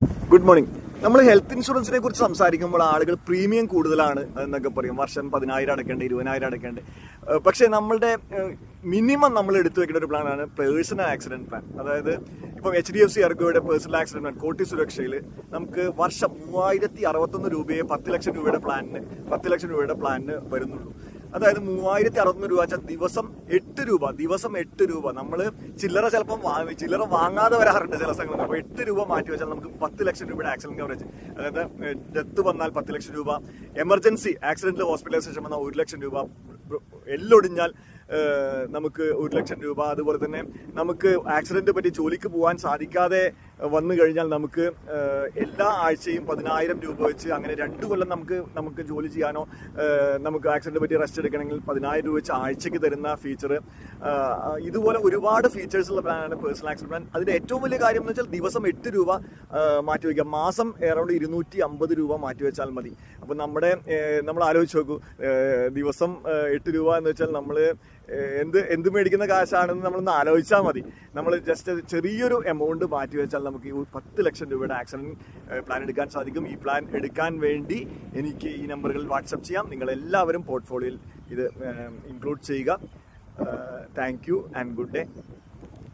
Good morning. നമ്മൾ health ഇൻഷുറൻസിനെ കുറിച്ച് സംസാരിക്കുമ്പോൾ ആളുകൾ പ്രീമിയം കൂടുതലാണ് എന്നൊക്കെ പറയും. വർഷം 10,000 അടക്കേണ്ട, 20,000 അടക്കേണ്ട. പക്ഷേ നമ്മളുടെ മിനിമം നമ്മൾ എടുത്തു വെക്കേണ്ട ഒരു പ്ലാനാണ് പേഴ്സണൽ ആക്സിഡന്റ് പ്ലാൻ. അതായത് ഇപ്പം HDFC ERGOയുടെ പേഴ്സണൽ ആക്സിഡന്റ് പ്ലാൻ കോട്ടി സുരക്ഷയിൽ നമുക്ക് വർഷം 3061 രൂപയെ 10 ലക്ഷം രൂപയുടെ പ്ലാനിന് വരുന്നുള്ളൂ. അതായത് 3061 രൂപ വെച്ചാൽ ദിവസം 8 രൂപ നമ്മൾ ചില്ലറ വാങ്ങാതെ വരാറുണ്ട് ചില സ്ഥലങ്ങളിൽ. അപ്പോൾ 8 രൂപ മാറ്റി വെച്ചാൽ നമുക്ക് 10 ലക്ഷം രൂപയുടെ ആക്സിഡന്റ് കവറേജ്. അതായത് ഡെത്ത് വന്നാൽ 10 ലക്ഷം രൂപ, എമർജൻസി ആക്സിഡന്റിൽ ഹോസ്പിറ്റലൈസേഷൻ വന്നാൽ 1 ലക്ഷം രൂപ, എല്ലൊടിഞ്ഞാൽ നമുക്ക് 1 ലക്ഷം രൂപ. അതുപോലെ തന്നെ നമുക്ക് ആക്സിഡന്റ് പറ്റി ജോലിക്ക് പോകാൻ സാധിക്കാതെ വന്നു കഴിഞ്ഞാൽ നമുക്ക് എല്ലാ ആഴ്ചയും 10,000 രൂപ വെച്ച്, അങ്ങനെ 2 കൊല്ലം നമുക്ക് ജോലി ചെയ്യാനോ നമുക്ക് ആക്സിഡന്റ് പറ്റി റെസ്റ്റ് എടുക്കണമെങ്കിൽ 10,000 രൂപ വെച്ച് ആഴ്ചക്ക് തരുന്ന ഫീച്ചർ. ഇതുപോലെ ഒരുപാട് ഫീച്ചേഴ്സ് ഉള്ള പ്ലാനാണ് പേഴ്സണൽ ആക്സിഡന്റ് പ്ലാൻ. അതിന്റെ ഏറ്റവും വലിയ കാര്യം എന്ന് വെച്ചാൽ ദിവസം 8 രൂപ മാറ്റിവെക്കുക. മാസം അറൗണ്ട് 250 രൂപ മാറ്റിവെച്ചാൽ മതി. അപ്പോൾ നമ്മൾ ആലോചിച്ച് നോക്കൂ, ദിവസം 8 രൂപ എന്ന് വെച്ചാൽ നമ്മൾ എന്ത് മേടിക്കുന്ന കാശാണെന്ന് നമ്മളൊന്ന് ആലോചിച്ചാൽ മതി. നമ്മൾ ജസ്റ്റ് ചെറിയൊരു എമൗണ്ട് മാറ്റി വെച്ചാൽ നമുക്ക് ഈ 10 ലക്ഷം രൂപയുടെ ആക്സിഡന്റ് പ്ലാൻ എടുക്കാൻ സാധിക്കും. ഈ പ്ലാൻ എടുക്കാൻ വേണ്ടി എനിക്ക് ഈ നമ്പറുകളിൽ വാട്സപ്പ് ചെയ്യാം. നിങ്ങളെല്ലാവരും പോർട്ട്ഫോളിയോയിൽ ഇത് ഇൻക്ലൂഡ് ചെയ്യുക. Thank you and good day.